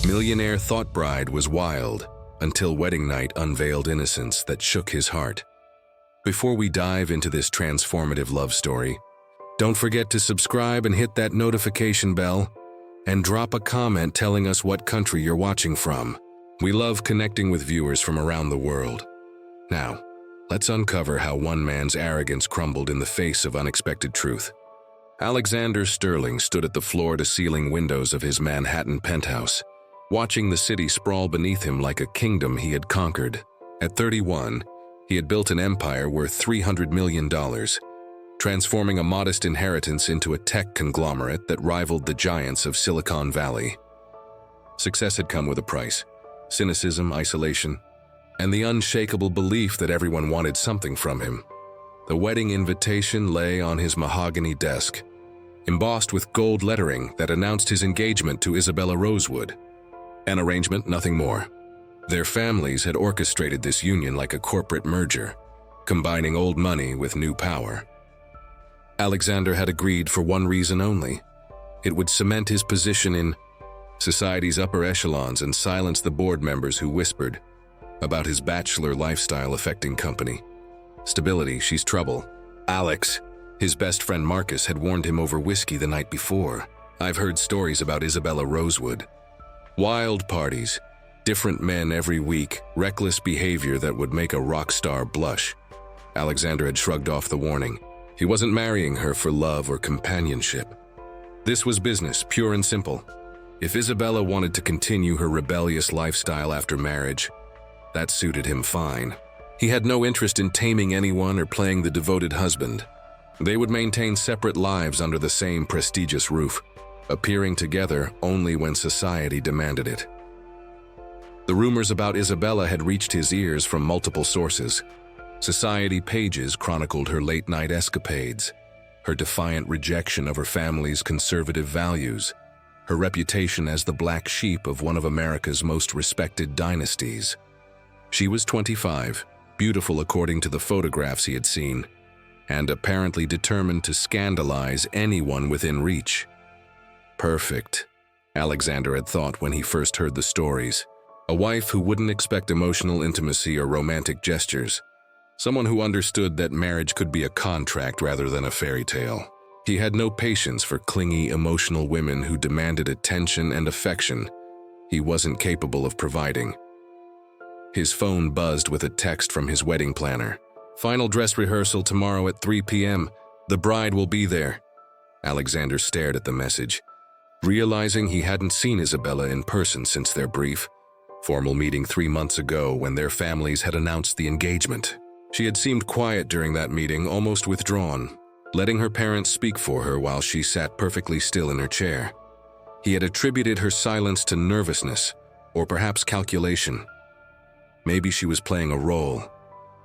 Millionaire thought bride was wild until wedding night unveiled innocence that shook his heart. Before we dive into this transformative love story, don't forget to subscribe and hit that notification bell and drop a comment telling us what country you're watching from. We love connecting with viewers from around the world. Now, let's uncover how one man's arrogance crumbled in the face of unexpected truth. Alexander Sterling stood at the floor-to-ceiling windows of his Manhattan penthouse, watching the city sprawl beneath him like a kingdom he had conquered. At 31, he had built an empire worth $300 million, transforming a modest inheritance into a tech conglomerate that rivaled the giants of Silicon Valley. Success had come with a price: cynicism, isolation, and the unshakable belief that everyone wanted something from him. The wedding invitation lay on his mahogany desk, embossed with gold lettering that announced his engagement to Isabella Rosewood. An arrangement, nothing more. Their families had orchestrated this union like a corporate merger, combining old money with new power. Alexander had agreed for one reason only. It would cement his position in society's upper echelons and silence the board members who whispered about his bachelor lifestyle affecting company. Stability, she's trouble. Alex, his best friend Marcus, had warned him over whiskey the night before. I've heard stories about Isabella Rosewood. Wild parties, different men every week, reckless behavior that would make a rock star blush. Alexander had shrugged off the warning. He wasn't marrying her for love or companionship. This was business, pure and simple. If Isabella wanted to continue her rebellious lifestyle after marriage, that suited him fine. He had no interest in taming anyone or playing the devoted husband. They would maintain separate lives under the same prestigious roof, appearing together only when society demanded it. The rumors about Isabella had reached his ears from multiple sources. Society pages chronicled her late-night escapades, her defiant rejection of her family's conservative values, her reputation as the black sheep of one of America's most respected dynasties. She was 25, beautiful according to the photographs he had seen, and apparently determined to scandalize anyone within reach. Perfect, Alexander had thought when he first heard the stories. A wife who wouldn't expect emotional intimacy or romantic gestures. Someone who understood that marriage could be a contract rather than a fairy tale. He had no patience for clingy, emotional women who demanded attention and affection he wasn't capable of providing. His phone buzzed with a text from his wedding planner. Final dress rehearsal tomorrow at 3 p.m. The bride will be there. Alexander stared at the message, realizing he hadn't seen Isabella in person since their brief, formal meeting 3 months ago when their families had announced the engagement. She had seemed quiet during that meeting, almost withdrawn, letting her parents speak for her while she sat perfectly still in her chair. He had attributed her silence to nervousness, or perhaps calculation. Maybe she was playing a role,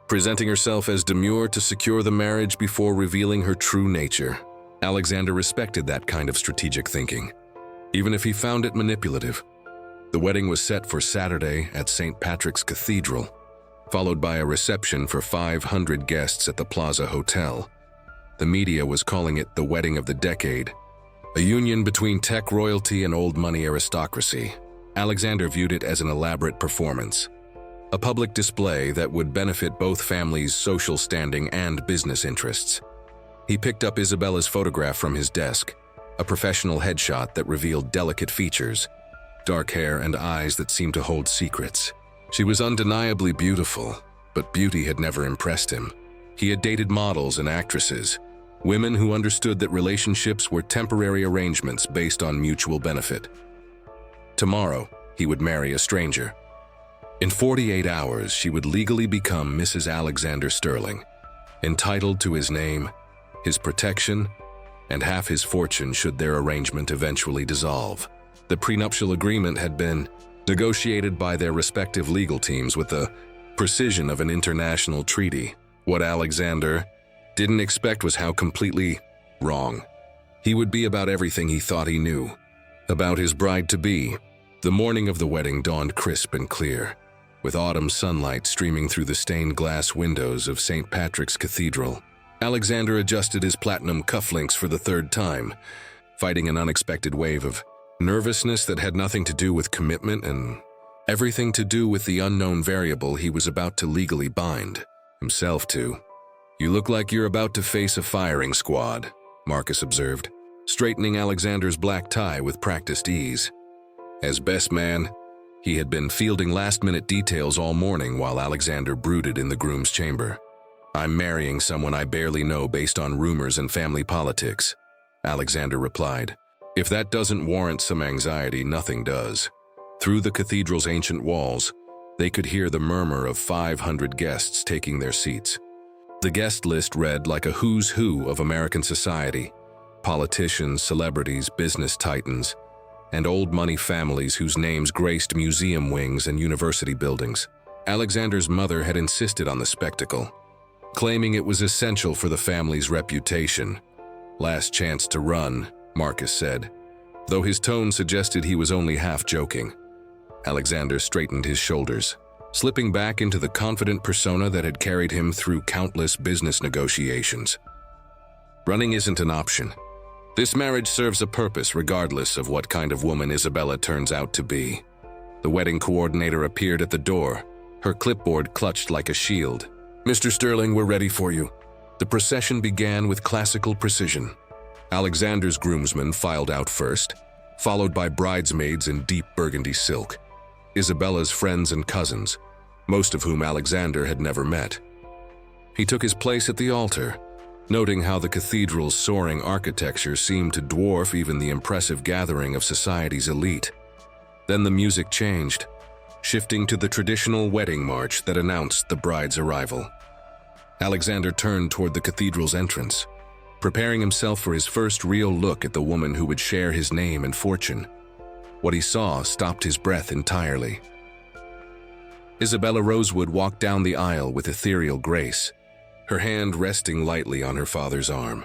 presenting herself as demure to secure the marriage before revealing her true nature. Alexander respected that kind of strategic thinking, even if he found it manipulative. The wedding was set for Saturday at St. Patrick's Cathedral, followed by a reception for 500 guests at the Plaza Hotel. The media was calling it the wedding of the decade, a union between tech royalty and old money aristocracy. Alexander viewed it as an elaborate performance, a public display that would benefit both families' social standing and business interests. He picked up Isabella's photograph from his desk, a professional headshot that revealed delicate features, dark hair and eyes that seemed to hold secrets. She was undeniably beautiful, but beauty had never impressed him. He had dated models and actresses, women who understood that relationships were temporary arrangements based on mutual benefit. Tomorrow, he would marry a stranger. In 48 hours, she would legally become Mrs. Alexander Sterling, entitled to his name, his protection, and half his fortune should their arrangement eventually dissolve. The prenuptial agreement had been negotiated by their respective legal teams with the precision of an international treaty. What Alexander didn't expect was how completely wrong he would be about everything he thought he knew about his bride-to-be. The morning of the wedding dawned crisp and clear, with autumn sunlight streaming through the stained glass windows of St. Patrick's Cathedral. Alexander adjusted his platinum cufflinks for the third time, fighting an unexpected wave of Nervousness that had nothing to do with commitment and everything to do with the unknown variable he was about to legally bind himself to. "You look like you're about to face a firing squad," Marcus observed, straightening Alexander's black tie with practiced ease. As best man, he had been fielding last-minute details all morning while Alexander brooded in the groom's chamber. "I'm marrying someone I barely know based on rumors and family politics," Alexander replied. "If that doesn't warrant some anxiety, nothing does." Through the cathedral's ancient walls, they could hear the murmur of 500 guests taking their seats. The guest list read like a who's who of American society: politicians, celebrities, business titans, and old money families whose names graced museum wings and university buildings. Alexander's mother had insisted on the spectacle, claiming it was essential for the family's reputation. "Last chance to run," Marcus said, though his tone suggested he was only half joking. Alexander straightened his shoulders, slipping back into the confident persona that had carried him through countless business negotiations. "Running isn't an option. This marriage serves a purpose regardless of what kind of woman Isabella turns out to be." The wedding coordinator appeared at the door, her clipboard clutched like a shield. "Mr. Sterling, we're ready for you." The procession began with classical precision. Alexander's groomsmen filed out first, followed by bridesmaids in deep burgundy silk, Isabella's friends and cousins, most of whom Alexander had never met. He took his place at the altar, noting how the cathedral's soaring architecture seemed to dwarf even the impressive gathering of society's elite. Then the music changed, shifting to the traditional wedding march that announced the bride's arrival. Alexander turned toward the cathedral's entrance, preparing himself for his first real look at the woman who would share his name and fortune. What he saw stopped his breath entirely. Isabella Rosewood walked down the aisle with ethereal grace, her hand resting lightly on her father's arm.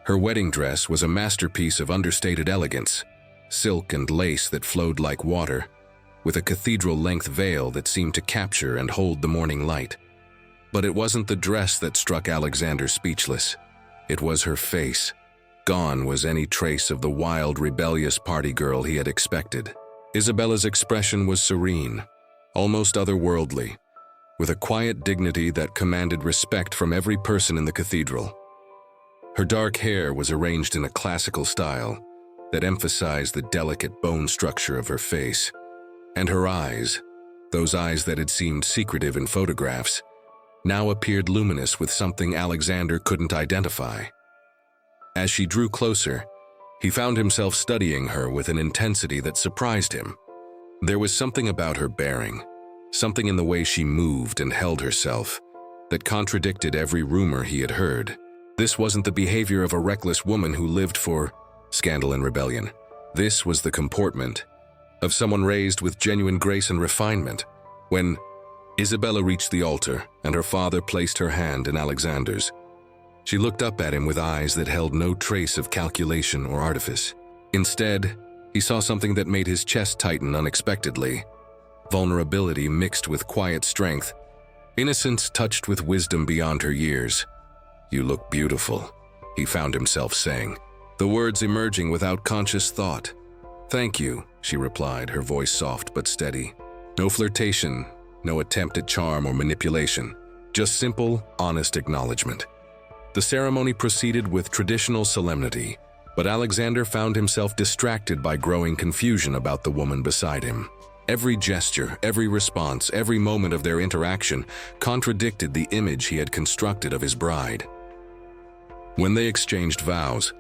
Her wedding dress was a masterpiece of understated elegance, silk and lace that flowed like water, with a cathedral-length veil that seemed to capture and hold the morning light. But it wasn't the dress that struck Alexander speechless. It was her face. Gone was any trace of the wild, rebellious party girl he had expected. Isabella's expression was serene, almost otherworldly, with a quiet dignity that commanded respect from every person in the cathedral. Her dark hair was arranged in a classical style that emphasized the delicate bone structure of her face, and her eyes, those eyes that had seemed secretive in photographs, now appeared luminous with something Alexander couldn't identify. As she drew closer, he found himself studying her with an intensity that surprised him. There was something about her bearing, something in the way she moved and held herself, that contradicted every rumor he had heard. This wasn't the behavior of a reckless woman who lived for scandal and rebellion. This was the comportment of someone raised with genuine grace and refinement. When Isabella reached the altar and her father placed her hand in Alexander's, she looked up at him with eyes that held no trace of calculation or artifice. Instead, he saw something that made his chest tighten unexpectedly. Vulnerability mixed with quiet strength, innocence touched with wisdom beyond her years. "You look beautiful," he found himself saying, the words emerging without conscious thought. "Thank you," she replied, her voice soft but steady. No flirtation, no attempt at charm or manipulation, just simple, honest acknowledgement. The ceremony proceeded with traditional solemnity, but Alexander found himself distracted by growing confusion about the woman beside him. Every gesture, every response, every moment of their interaction contradicted the image he had constructed of his bride. When they exchanged vows,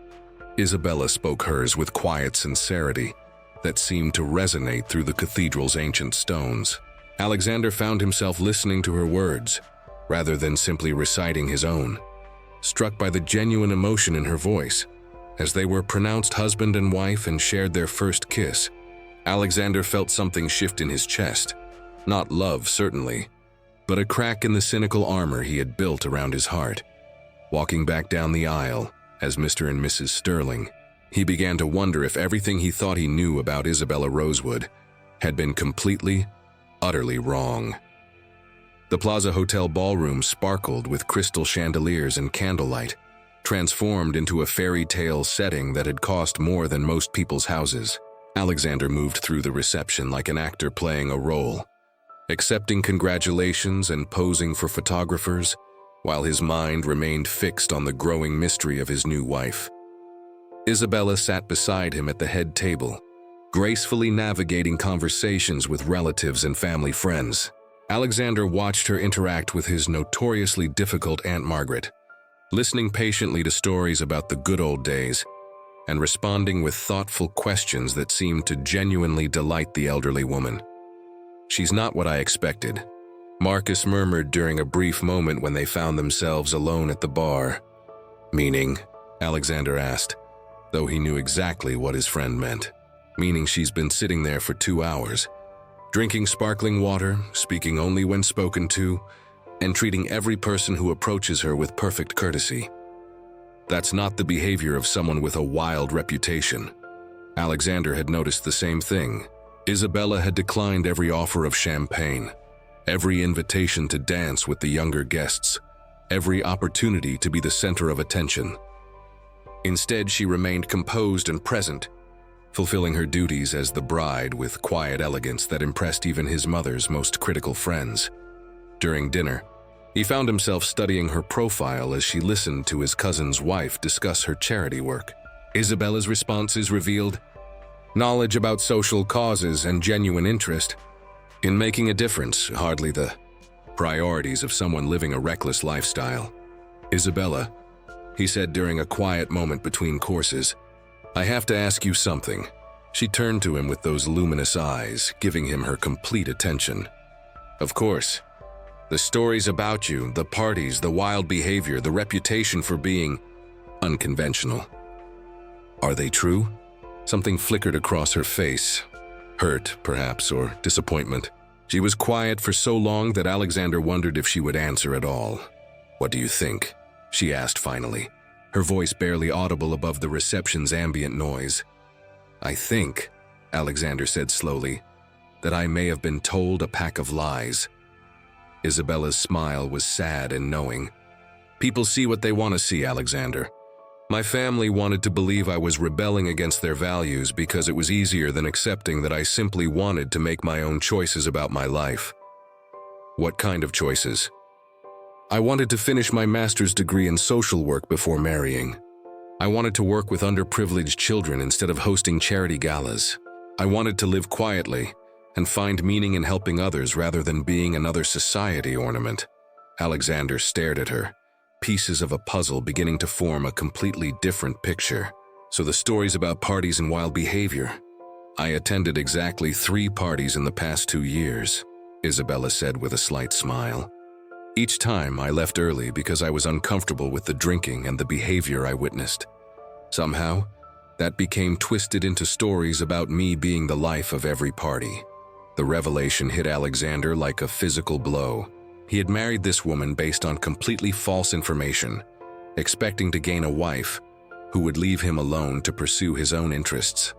Isabella spoke hers with quiet sincerity that seemed to resonate through the cathedral's ancient stones. Alexander found himself listening to her words, rather than simply reciting his own, struck by the genuine emotion in her voice. As they were pronounced husband and wife and shared their first kiss, Alexander felt something shift in his chest. Not love, certainly, but a crack in the cynical armor he had built around his heart. Walking back down the aisle, as Mr. and Mrs. Sterling, he began to wonder if everything he thought he knew about Isabella Rosewood had been completely, utterly wrong. The Plaza Hotel ballroom sparkled with crystal chandeliers and candlelight, transformed into a fairy tale setting that had cost more than most people's houses. Alexander moved through the reception like an actor playing a role, accepting congratulations and posing for photographers, while his mind remained fixed on the growing mystery of his new wife. Isabella sat beside him at the head table, gracefully navigating conversations with relatives and family friends. Alexander watched her interact with his notoriously difficult Aunt Margaret, listening patiently to stories about the good old days and responding with thoughtful questions that seemed to genuinely delight the elderly woman. "She's not what I expected," Marcus murmured during a brief moment when they found themselves alone at the bar. "Meaning?" Alexander asked, though he knew exactly what his friend meant. "Meaning she's been sitting there for 2 hours, drinking sparkling water, speaking only when spoken to, and treating every person who approaches her with perfect courtesy. That's not the behavior of someone with a wild reputation." Alexander had noticed the same thing. Isabella had declined every offer of champagne, every invitation to dance with the younger guests, every opportunity to be the center of attention. Instead, she remained composed and present, fulfilling her duties as the bride with quiet elegance that impressed even his mother's most critical friends. During dinner, he found himself studying her profile as she listened to his cousin's wife discuss her charity work. Isabella's responses revealed knowledge about social causes and genuine interest in making a difference, hardly the priorities of someone living a reckless lifestyle. "Isabella," he said during a quiet moment between courses, "I have to ask you something." She turned to him with those luminous eyes, giving him her complete attention. "Of course. The stories about you, the parties, the wild behavior, the reputation for being unconventional. Are they true?" Something flickered across her face. Hurt, perhaps, or disappointment. She was quiet for so long that Alexander wondered if she would answer at all. "What do you think?" she asked finally, her voice barely audible above the reception's ambient noise. "I think," Alexander said slowly, "that I may have been told a pack of lies." Isabella's smile was sad and knowing. "People see what they want to see, Alexander. My family wanted to believe I was rebelling against their values because it was easier than accepting that I simply wanted to make my own choices about my life." "What kind of choices?" "I wanted to finish my master's degree in social work before marrying. I wanted to work with underprivileged children instead of hosting charity galas. I wanted to live quietly and find meaning in helping others rather than being another society ornament." Alexander stared at her, pieces of a puzzle beginning to form a completely different picture. "So the stories about parties and wild behavior. I attended exactly 3 parties in the past 2 years, Isabella said with a slight smile. "Each time I left early because I was uncomfortable with the drinking and the behavior I witnessed. Somehow, that became twisted into stories about me being the life of every party." The revelation hit Alexander like a physical blow. He had married this woman based on completely false information, expecting to gain a wife who would leave him alone to pursue his own interests.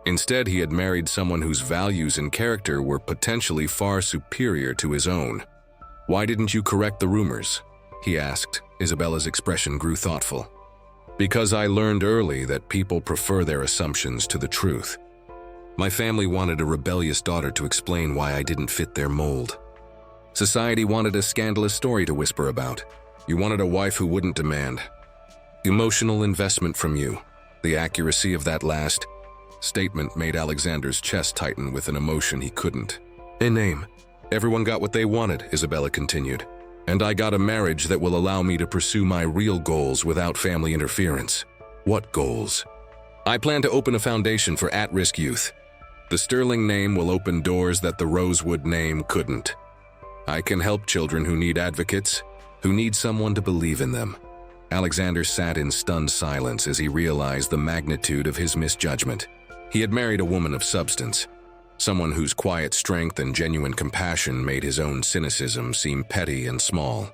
Instead, he had married someone whose values and character were potentially far superior to his own. "Why didn't you correct the rumors?" he asked. Isabella's expression grew thoughtful. "Because I learned early that people prefer their assumptions to the truth. My family wanted a rebellious daughter to explain why I didn't fit their mold. Society wanted a scandalous story to whisper about. You wanted a wife who wouldn't demand emotional investment from you." The accuracy of that last statement made Alexander's chest tighten with an emotion he couldn't name. "Everyone got what they wanted," Isabella continued. "And I got a marriage that will allow me to pursue my real goals without family interference." "What goals?" "I plan to open a foundation for at-risk youth. The Sterling name will open doors that the Rosewood name couldn't. I can help children who need advocates, who need someone to believe in them." Alexander sat in stunned silence as he realized the magnitude of his misjudgment. He had married a woman of substance, someone whose quiet strength and genuine compassion made his own cynicism seem petty and small.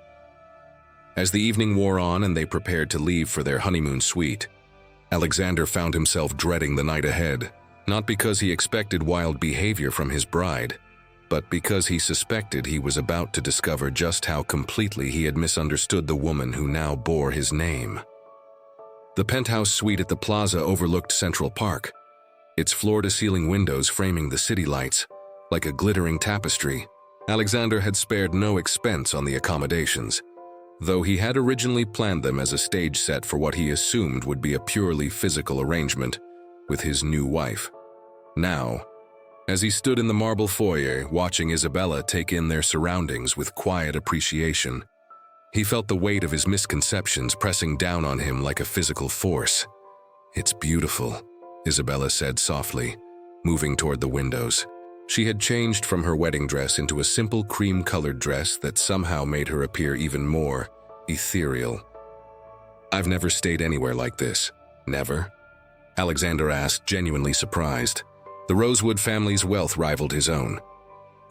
As the evening wore on and they prepared to leave for their honeymoon suite, Alexander found himself dreading the night ahead, not because he expected wild behavior from his bride, but because he suspected he was about to discover just how completely he had misunderstood the woman who now bore his name. The penthouse suite at the plaza overlooked Central Park, its floor-to-ceiling windows framing the city lights like a glittering tapestry. Alexander had spared no expense on the accommodations, though he had originally planned them as a stage set for what he assumed would be a purely physical arrangement with his new wife. Now, as he stood in the marble foyer watching Isabella take in their surroundings with quiet appreciation, he felt the weight of his misconceptions pressing down on him like a physical force. "It's beautiful," Isabella said softly, moving toward the windows. She had changed from her wedding dress into a simple cream-colored dress that somehow made her appear even more ethereal. "I've never stayed anywhere like this." "Never?" Alexander asked, genuinely surprised. The Rosewood family's wealth rivaled his own.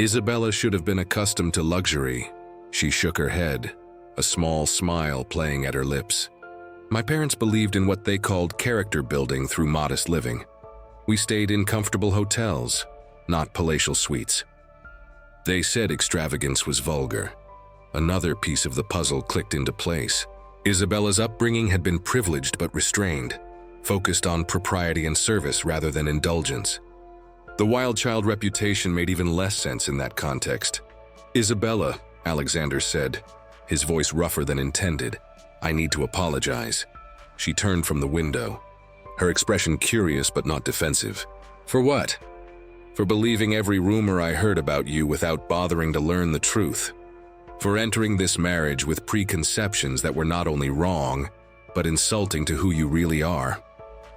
Isabella should have been accustomed to luxury. She shook her head, a small smile playing at her lips. "My parents believed in what they called character building through modest living. We stayed in comfortable hotels, not palatial suites. They said extravagance was vulgar." Another piece of the puzzle clicked into place. Isabella's upbringing had been privileged but restrained, focused on propriety and service rather than indulgence. The wild child reputation made even less sense in that context. "Isabella," Alexander said, his voice rougher than intended, "I need to apologize." She turned from the window, her expression curious but not defensive. "For what?" "For believing every rumor I heard about you without bothering to learn the truth. For entering this marriage with preconceptions that were not only wrong, but insulting to who you really are."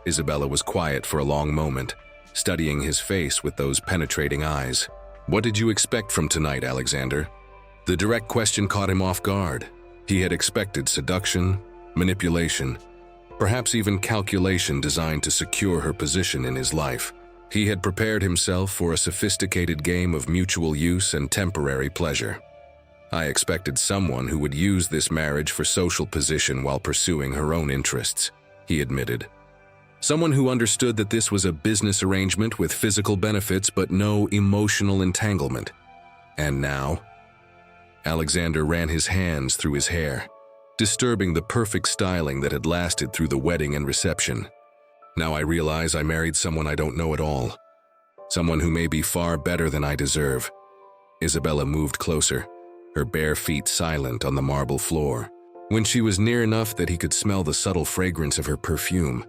Isabella was quiet for a long moment, studying his face with those penetrating eyes. "What did you expect from tonight, Alexander?" The direct question caught him off guard. He had expected seduction, manipulation, perhaps even calculation designed to secure her position in his life. He had prepared himself for a sophisticated game of mutual use and temporary pleasure. "I expected someone who would use this marriage for social position while pursuing her own interests," he admitted. "Someone who understood that this was a business arrangement with physical benefits but no emotional entanglement. And now?" Alexander ran his hands through his hair, disturbing the perfect styling that had lasted through the wedding and reception. "Now I realize I married someone I don't know at all. Someone who may be far better than I deserve." Isabella moved closer, her bare feet silent on the marble floor. When she was near enough that he could smell the subtle fragrance of her perfume,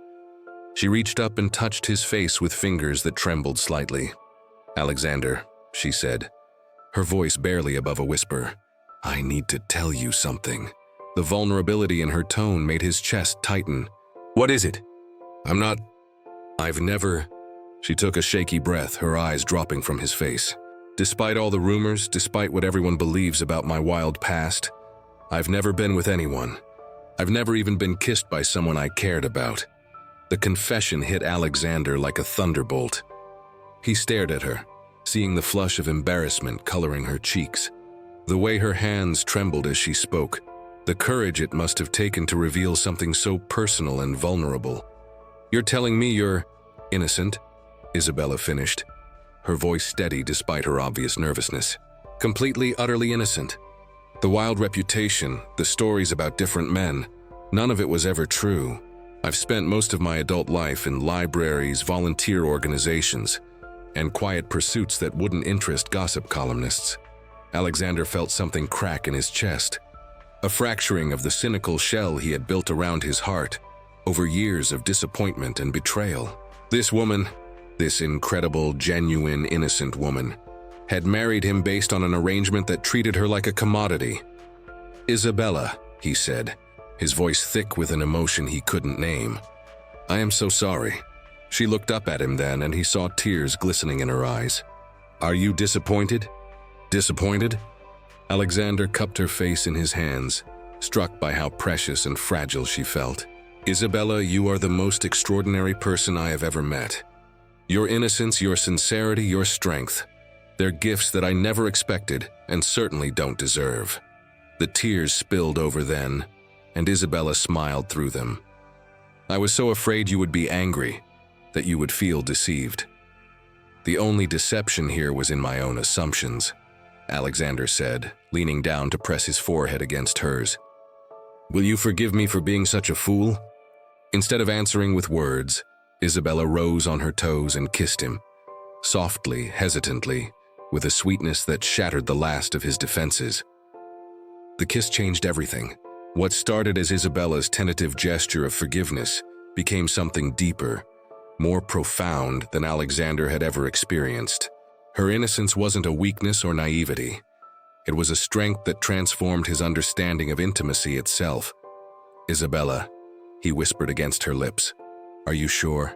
she reached up and touched his face with fingers that trembled slightly. "Alexander," she said, her voice barely above a whisper, "I need to tell you something." The vulnerability in her tone made his chest tighten. "What is it?" I've never." She took a shaky breath, her eyes dropping from his face. "Despite all the rumors, despite what everyone believes about my wild past, I've never been with anyone. I've never even been kissed by someone I cared about." The confession hit Alexander like a thunderbolt. He stared at her, seeing the flush of embarrassment coloring her cheeks, the way her hands trembled as she spoke, the courage it must have taken to reveal something so personal and vulnerable. "You're telling me you're innocent?" Isabella finished, her voice steady despite her obvious nervousness. "Completely, utterly innocent. The wild reputation, the stories about different men, none of it was ever true. I've spent most of my adult life in libraries, volunteer organizations, and quiet pursuits that wouldn't interest gossip columnists." Alexander felt something crack in his chest, a fracturing of the cynical shell he had built around his heart over years of disappointment and betrayal. This woman, this incredible, genuine, innocent woman, had married him based on an arrangement that treated her like a commodity. "Isabella," he said, his voice thick with an emotion he couldn't name. "I am so sorry." She looked up at him then, and he saw tears glistening in her eyes. "Are you disappointed?" "Disappointed?" Alexander cupped her face in his hands, struck by how precious and fragile she felt. "Isabella, you are the most extraordinary person I have ever met. Your innocence, your sincerity, your strength, they're gifts that I never expected and certainly don't deserve." The tears spilled over then, and Isabella smiled through them. "I was so afraid you would be angry, that you would feel deceived. The only deception here was in my own assumptions," Alexander said, leaning down to press his forehead against hers. "Will you forgive me for being such a fool?" Instead of answering with words, Isabella rose on her toes and kissed him, softly, hesitantly, with a sweetness that shattered the last of his defenses. The kiss changed everything. What started as Isabella's tentative gesture of forgiveness became something deeper, more profound than Alexander had ever experienced. Her innocence wasn't a weakness or naivety. It was a strength that transformed his understanding of intimacy itself. "Isabella," he whispered against her lips. "Are you sure?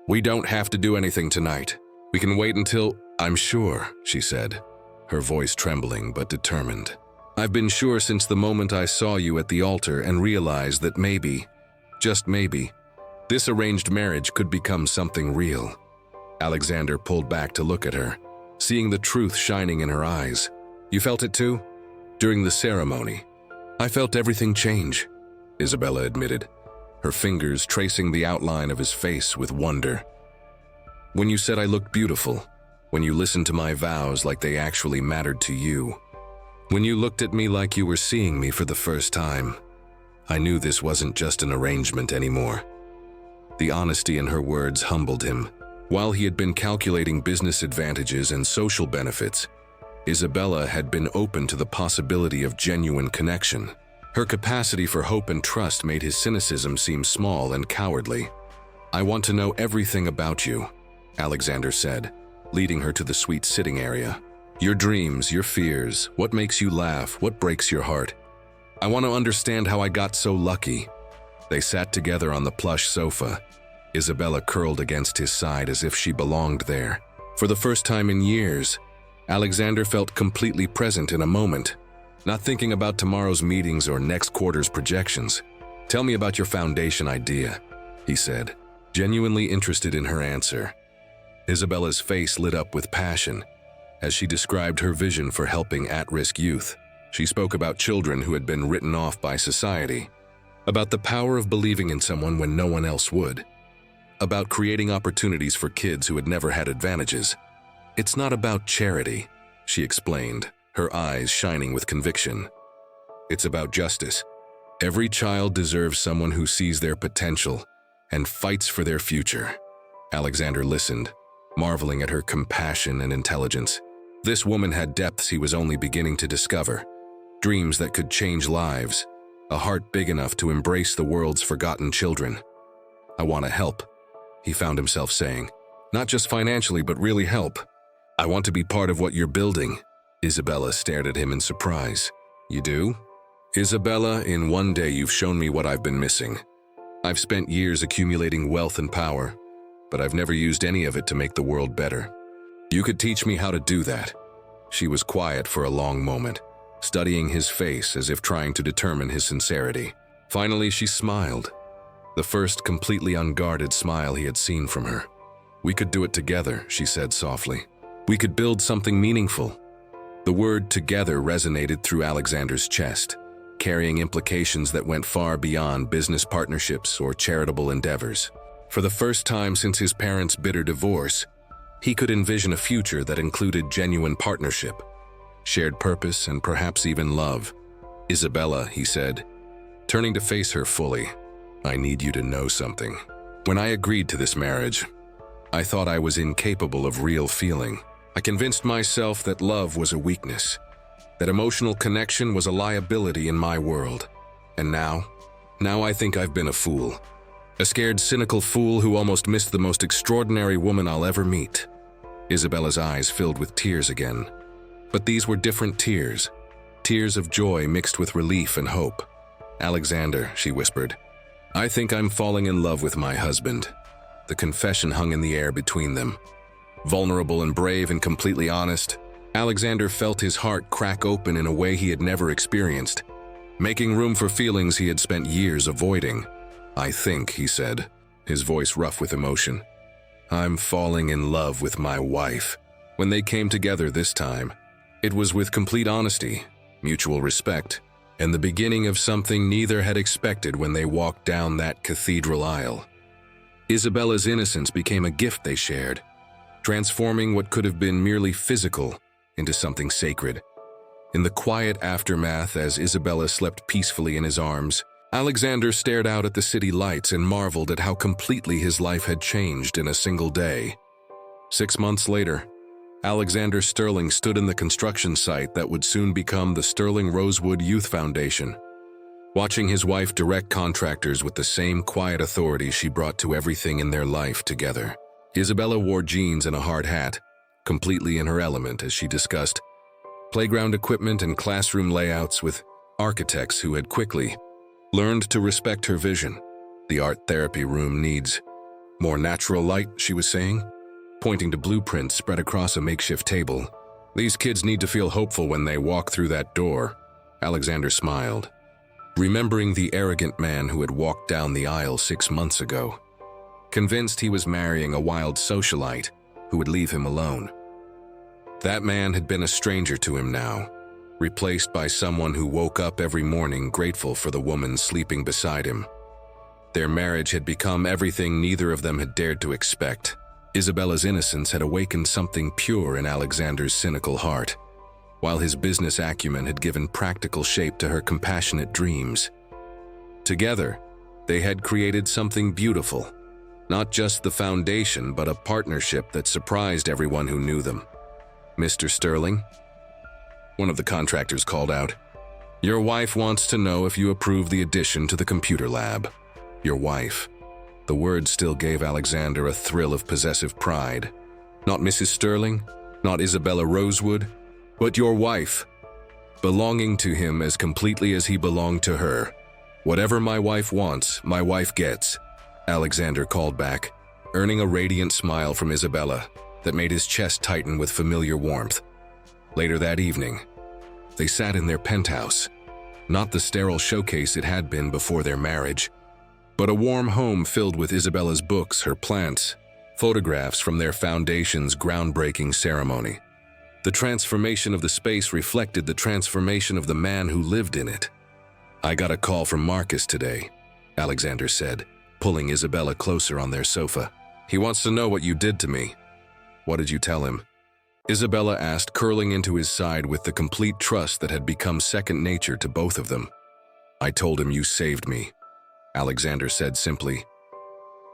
We don't have to do anything tonight. We can wait until—" "I'm sure," she said, her voice trembling but determined. "I've been sure since the moment I saw you at the altar and realized that maybe, just maybe, this arranged marriage could become something real." Alexander pulled back to look at her, seeing the truth shining in her eyes. "You felt it too?" "During the ceremony, I felt everything change," Isabella admitted, her fingers tracing the outline of his face with wonder. "When you said I looked beautiful, when you listened to my vows like they actually mattered to you, when you looked at me like you were seeing me for the first time, I knew this wasn't just an arrangement anymore." The honesty in her words humbled him. While he had been calculating business advantages and social benefits, Isabella had been open to the possibility of genuine connection. Her capacity for hope and trust made his cynicism seem small and cowardly. "I want to know everything about you," Alexander said, leading her to the suite sitting area. "Your dreams, your fears, what makes you laugh, what breaks your heart. I want to understand how I got so lucky." They sat together on the plush sofa, Isabella curled against his side as if she belonged there. For the first time in years, Alexander felt completely present in a moment, not thinking about tomorrow's meetings or next quarter's projections. "Tell me about your foundation idea," he said, genuinely interested in her answer. Isabella's face lit up with passion as she described her vision for helping at-risk youth. She spoke about children who had been written off by society, about the power of believing in someone when no one else would, about creating opportunities for kids who had never had advantages. "It's not about charity," she explained, her eyes shining with conviction. "It's about justice. Every child deserves someone who sees their potential and fights for their future." Alexander listened, marveling at her compassion and intelligence. This woman had depths he was only beginning to discover, dreams that could change lives, a heart big enough to embrace the world's forgotten children. "I want to help," he found himself saying. "Not just financially, but really help. I want to be part of what you're building." Isabella stared at him in surprise. "You do?" "Isabella, in one day you've shown me what I've been missing. I've spent years accumulating wealth and power, but I've never used any of it to make the world better. You could teach me how to do that." She was quiet for a long moment, studying his face as if trying to determine his sincerity. Finally, she smiled, the first completely unguarded smile he had seen from her. "We could do it together," she said softly. "We could build something meaningful." The word "together" resonated through Alexander's chest, carrying implications that went far beyond business partnerships or charitable endeavors. For the first time since his parents' bitter divorce, he could envision a future that included genuine partnership, shared purpose, and perhaps even love. "Isabella," he said, turning to face her fully, "I need you to know something. When I agreed to this marriage, I thought I was incapable of real feeling. I convinced myself that love was a weakness, that emotional connection was a liability in my world. And now I think I've been a fool. A scared, cynical fool who almost missed the most extraordinary woman I'll ever meet." Isabella's eyes filled with tears again. But these were different tears, tears of joy mixed with relief and hope. "Alexander," she whispered, "I think I'm falling in love with my husband." The confession hung in the air between them. Vulnerable and brave and completely honest, Alexander felt his heart crack open in a way he had never experienced, making room for feelings he had spent years avoiding. "I think," he said, his voice rough with emotion, "I'm falling in love with my wife." When they came together this time, it was with complete honesty, mutual respect, and the beginning of something neither had expected when they walked down that cathedral aisle. Isabella's innocence became a gift they shared, transforming what could have been merely physical into something sacred. In the quiet aftermath, as Isabella slept peacefully in his arms, Alexander stared out at the city lights and marveled at how completely his life had changed in a single day. 6 months later, Alexander Sterling stood in the construction site that would soon become the Sterling Rosewood Youth Foundation. Watching his wife direct contractors with the same quiet authority she brought to everything in their life together. Isabella wore jeans and a hard hat, completely in her element as she discussed playground equipment and classroom layouts with architects who had quickly learned to respect her vision. The art therapy room needs more natural light, she was saying, pointing to blueprints spread across a makeshift table. These kids need to feel hopeful when they walk through that door. Alexander smiled, remembering the arrogant man who had walked down the aisle 6 months ago, convinced he was marrying a wild socialite who would leave him alone. That man had been a stranger to him now, replaced by someone who woke up every morning grateful for the woman sleeping beside him. Their marriage had become everything neither of them had dared to expect. Isabella's innocence had awakened something pure in Alexander's cynical heart, while his business acumen had given practical shape to her compassionate dreams. Together, they had created something beautiful, not just the foundation but a partnership that surprised everyone who knew them. "Mr. Sterling?" One of the contractors called out. "Your wife wants to know if you approve the addition to the computer lab." Your wife. The word still gave Alexander a thrill of possessive pride. Not Mrs. Sterling, not Isabella Rosewood, but your wife, belonging to him as completely as he belonged to her. "Whatever my wife wants, my wife gets," Alexander called back, earning a radiant smile from Isabella that made his chest tighten with familiar warmth. Later that evening, they sat in their penthouse, not the sterile showcase it had been before their marriage, but a warm home filled with Isabella's books, her plants, photographs from their foundation's groundbreaking ceremony. The transformation of the space reflected the transformation of the man who lived in it. "I got a call from Marcus today," Alexander said, pulling Isabella closer on their sofa. "He wants to know what you did to me." "What did you tell him?" Isabella asked, curling into his side with the complete trust that had become second nature to both of them. "I told him you saved me," Alexander said simply.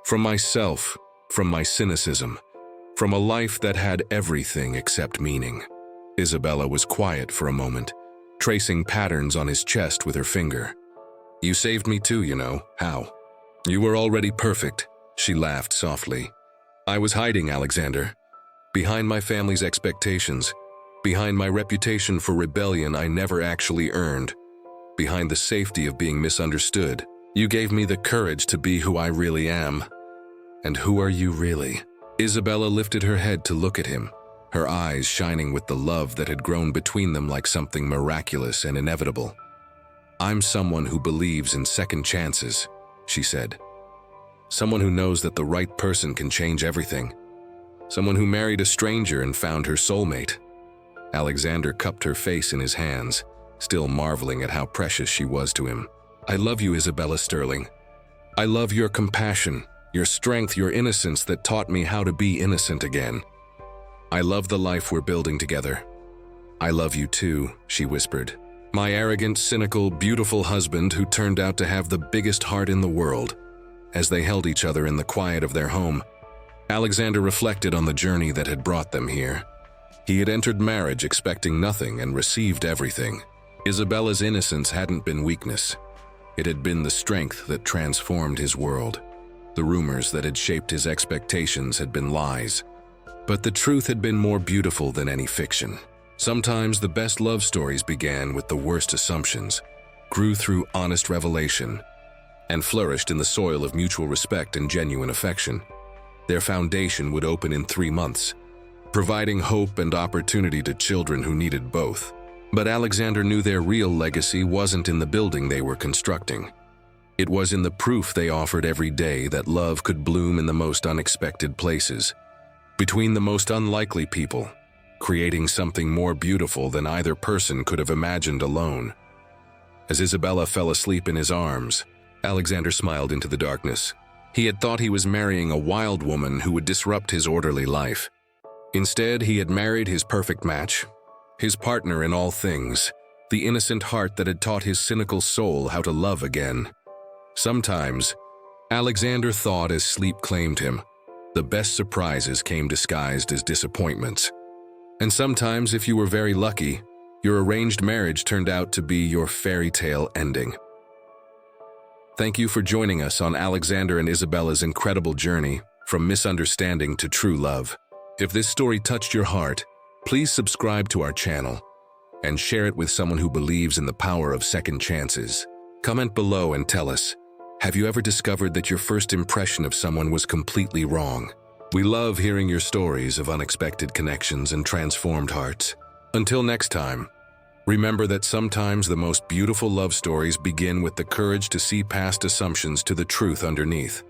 "From myself, from my cynicism, from a life that had everything except meaning." Isabella was quiet for a moment, tracing patterns on his chest with her finger. "You saved me too, you know. How?" "You were already perfect," she laughed softly. "I was hiding, Alexander. Behind my family's expectations, behind my reputation for rebellion I never actually earned, behind the safety of being misunderstood. You gave me the courage to be who I really am." "And who are you really?" Isabella lifted her head to look at him, her eyes shining with the love that had grown between them like something miraculous and inevitable. "I'm someone who believes in second chances," she said. "Someone who knows that the right person can change everything. Someone who married a stranger and found her soulmate." Alexander cupped her face in his hands, still marveling at how precious she was to him. "I love you, Isabella Sterling. I love your compassion, your strength, your innocence that taught me how to be innocent again. I love the life we're building together." "I love you too," she whispered. "My arrogant, cynical, beautiful husband who turned out to have the biggest heart in the world." As they held each other in the quiet of their home, Alexander reflected on the journey that had brought them here. He had entered marriage expecting nothing and received everything. Isabella's innocence hadn't been weakness. It had been the strength that transformed his world. The rumors that had shaped his expectations had been lies. But the truth had been more beautiful than any fiction. Sometimes the best love stories began with the worst assumptions, grew through honest revelation, and flourished in the soil of mutual respect and genuine affection. Their foundation would open in 3 months, providing hope and opportunity to children who needed both. But Alexander knew their real legacy wasn't in the building they were constructing. It was in the proof they offered every day that love could bloom in the most unexpected places, between the most unlikely people, creating something more beautiful than either person could have imagined alone. As Isabella fell asleep in his arms, Alexander smiled into the darkness. He had thought he was marrying a wild woman who would disrupt his orderly life. Instead, he had married his perfect match, his partner in all things, the innocent heart that had taught his cynical soul how to love again. Sometimes, Alexander thought as sleep claimed him, the best surprises came disguised as disappointments. And sometimes, if you were very lucky, your arranged marriage turned out to be your fairy tale ending. Thank you for joining us on Alexander and Isabella's incredible journey from misunderstanding to true love. If this story touched your heart, please subscribe to our channel and share it with someone who believes in the power of second chances. Comment below and tell us, have you ever discovered that your first impression of someone was completely wrong? We love hearing your stories of unexpected connections and transformed hearts. Until next time, remember that sometimes the most beautiful love stories begin with the courage to see past assumptions to the truth underneath.